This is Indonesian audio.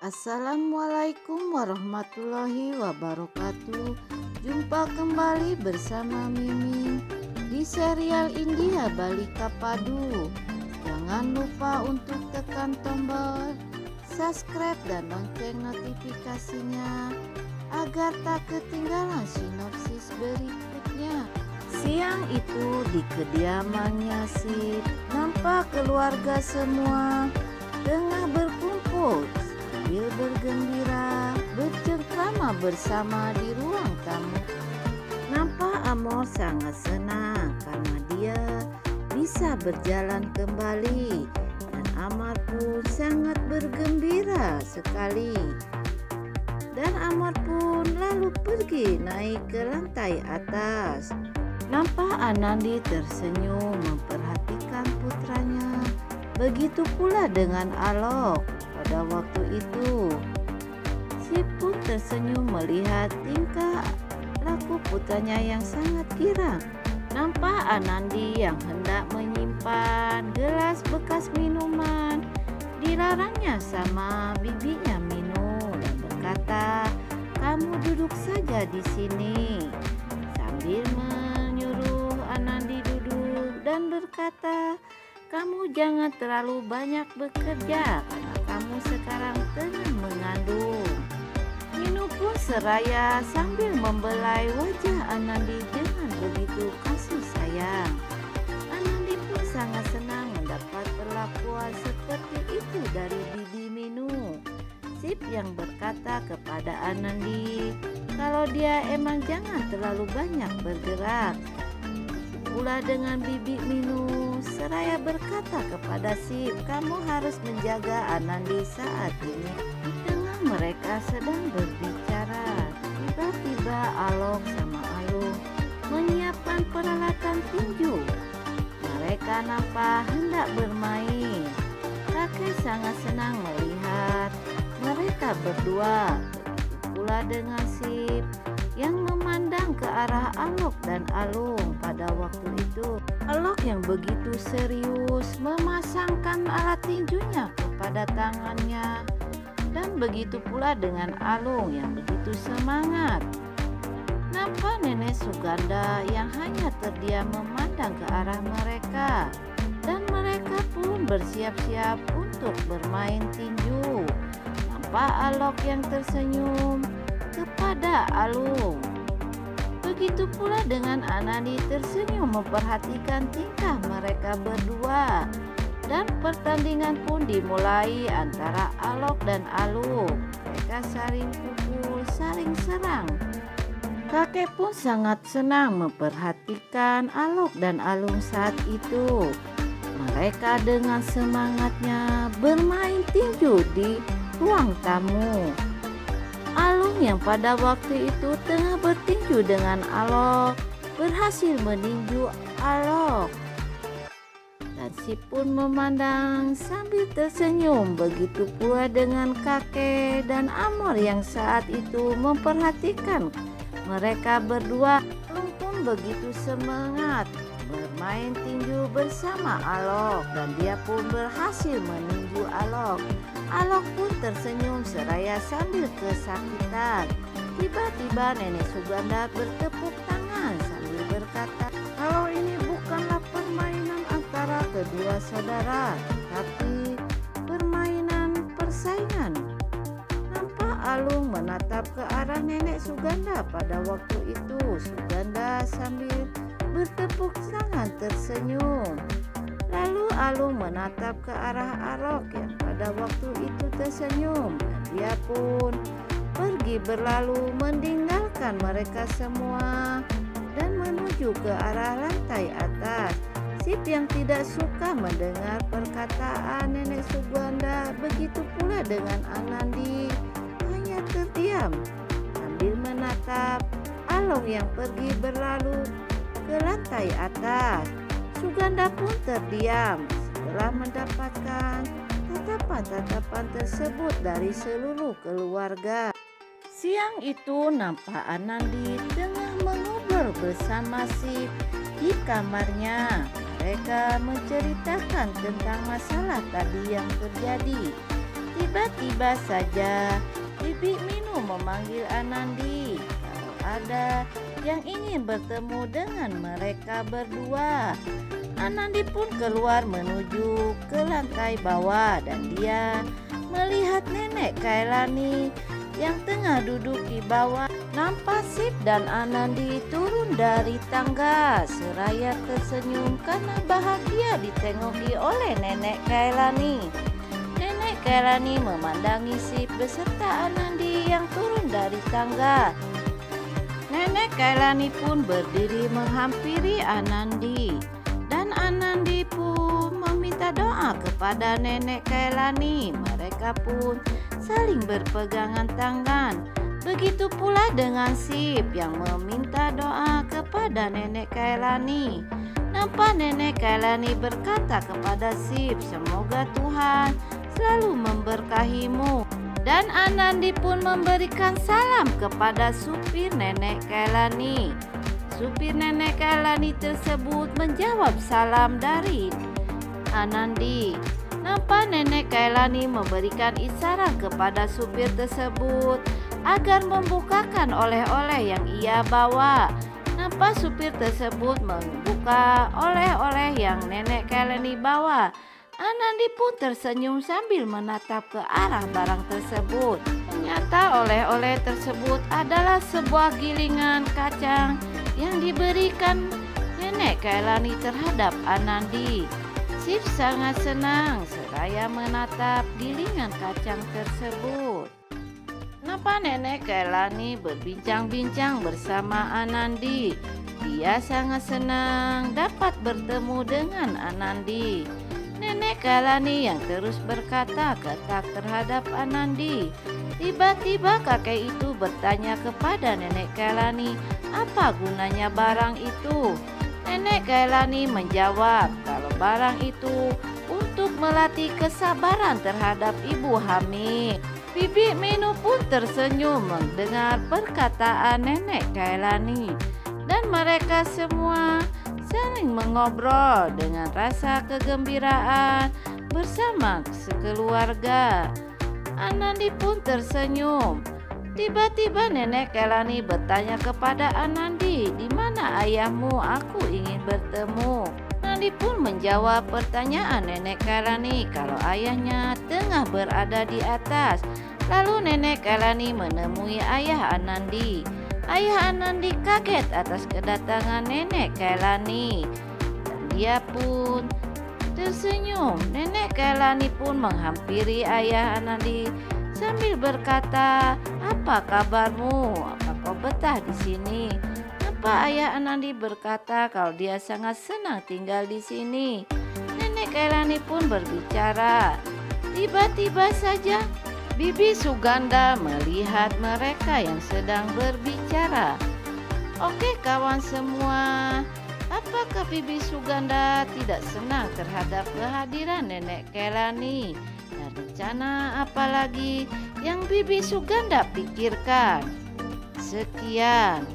Assalamualaikum warahmatullahi wabarakatuh. Jumpa kembali bersama Mimin di serial India Balika Padu. Jangan lupa untuk tekan tombol subscribe dan lonceng notifikasinya agar tak ketinggalan sinopsis berikutnya. Siang itu di kediamannya Sip, nampak keluarga semua tengah berkumpul sambil bergembira, bercengkrama bersama di ruang tamu. Nampak Amor sangat senang karena dia bisa berjalan kembali, dan Amar pun sangat bergembira sekali. Dan Amar pun lalu pergi naik ke lantai atas. Nampak Anandi tersenyum memperhatikan putranya. Begitu pula dengan Alok. Pada waktu itu, Sip pun tersenyum melihat tingkah laku putranya yang sangat girang. Nampak Anandi yang hendak menyimpan gelas bekas minuman, dilarangnya sama bibinya minum dan berkata, "Kamu duduk saja di sini," sambil menyuruh Anandi duduk dan berkata, "Kamu jangan terlalu banyak bekerja karena kamu sekarang tengah mengandung." Minu pun seraya sambil membelai wajah Anandi dengan begitu kasih sayang. Anandi pun sangat senang mendapat perlakuan seperti itu dari bibi Minu. Sip yang berkata kepada Anandi kalau dia emang jangan terlalu banyak bergerak. Pula dengan bibi Minu seraya berkata kepada Sip, "Kamu harus menjaga Anandi saat ini." Di tengah mereka sedang berbicara, tiba-tiba Alok sama Alung menyiapkan peralatan tinju. Mereka nampak hendak bermain. Kakek sangat senang melihat mereka berdua. Begitu pula dengan Sip yang memandang ke arah Alok dan Alung pada waktu itu. Alok yang begitu serius memasangkan alat tinjunya kepada tangannya, dan begitu pula dengan Alung yang begitu semangat. Nampak nenek Suganda yang hanya terdiam memandang ke arah mereka, dan mereka pun bersiap-siap untuk bermain tinju. Nampak Alok yang tersenyum kepada Alung. Begitu pula dengan Anandi tersenyum memperhatikan tingkah mereka berdua, dan pertandingan pun dimulai antara Alok dan Alung. Mereka saling pukul, saling serang. Kakek pun sangat senang memperhatikan Alok dan Alung saat itu. Mereka dengan semangatnya bermain tinju di ruang tamu. Alung yang pada waktu itu tengah bertinju dengan Alok berhasil meninju Alok, dan Sip pun memandang sambil tersenyum. Begitu pula dengan kakek dan Amor yang saat itu memperhatikan mereka berdua. Alung pun begitu semangat bermain tinju bersama Alok, dan dia pun berhasil meninju Alok. Alok pun tersenyum seraya sambil kesakitan. Tiba-tiba nenek Suganda bertepuk tangan sambil berkata, "Kalau ini bukanlah permainan antara kedua saudara, tapi permainan persaingan." Nampak Alung menatap ke arah nenek Suganda pada waktu itu. Suganda sambil bertepuk tangan tersenyum. Lalu Alung menatap ke arah Alok yang pada waktu itu tersenyum, dan dia pun pergi berlalu meninggalkan mereka semua dan menuju ke arah lantai atas. Sip yang tidak suka mendengar perkataan nenek Suganda, begitu pula dengan Anandi, hanya terdiam sambil menatap Along yang pergi berlalu ke lantai atas. Suganda pun terdiam setelah mendapatkan tatapan-tatapan tersebut dari seluruh keluarga. Siang itu nampak Anandi tengah mengobrol bersama Sip di kamarnya. Mereka menceritakan tentang masalah tadi yang terjadi. Tiba-tiba saja Bibi Minu memanggil Anandi kalau ada yang ingin bertemu dengan mereka berdua. Anandi pun keluar menuju ke lantai bawah dan dia melihat nenek Kailani yang tengah duduk di bawah. Nampak Sip dan Anandi turun dari tangga seraya tersenyum karena bahagia ditengoki oleh nenek Kailani. Nenek Kailani memandangi Sip beserta Anandi yang turun dari tangga. Nenek Kailani pun berdiri menghampiri Anandi dan Anandi pun meminta doa kepada nenek Kailani. Mereka pun saling berpegangan tangan. Begitu pula dengan Sip yang meminta doa kepada nenek Kailani. Nampak nenek Kailani berkata kepada Sip, "Semoga Tuhan selalu memberkahimu." Dan Anandi pun memberikan salam kepada supir nenek Kailani. Supir nenek Kailani tersebut menjawab salam dari Anandi. Nampak nenek Kailani memberikan isyarat kepada supir tersebut agar membukakan oleh-oleh yang ia bawa. Nampak supir tersebut membuka oleh-oleh yang nenek Kailani bawa. Anandi pun tersenyum sambil menatap ke arah barang tersebut. Ternyata oleh-oleh tersebut adalah sebuah gilingan kacang yang diberikan nenek Kailani terhadap Anandi. Sip sangat senang seraya menatap gilingan kacang tersebut. Nampak nenek Kailani berbincang-bincang bersama Anandi. Dia sangat senang dapat bertemu dengan Anandi. Nenek Kailani yang terus berkata-kata terhadap Anandi. Tiba-tiba kakek itu bertanya kepada nenek Kailani, apa gunanya barang itu? Nenek Kailani menjawab kalau barang itu untuk melatih kesabaran terhadap ibu hamil. Bibi Minu pun tersenyum mendengar perkataan nenek Kailani dan mereka semua saling mengobrol dengan rasa kegembiraan bersama sekeluarga. Anandi pun tersenyum. Tiba-tiba nenek Kailani bertanya kepada Anandi, "Di mana ayahmu? Aku ingin bertemu." Anandi pun menjawab pertanyaan nenek Kailani kalau ayahnya tengah berada di atas. Lalu nenek Kailani menemui ayah Anandi. Ayah Anandi kaget atas kedatangan nenek Kailani dan dia pun tersenyum. Nenek Kailani pun menghampiri ayah Anandi sambil berkata, "Apa kabarmu? Apa kau betah di sini?" Nampak ayah Anandi berkata kalau dia sangat senang tinggal di sini. Nenek Kailani pun berbicara. Tiba-tiba saja Bibi Suganda melihat mereka yang sedang berbicara. Oke kawan semua, apakah Bibi Suganda tidak senang terhadap kehadiran nenek Kailani? Dan rencana apa lagi yang Bibi Suganda pikirkan? Sekian.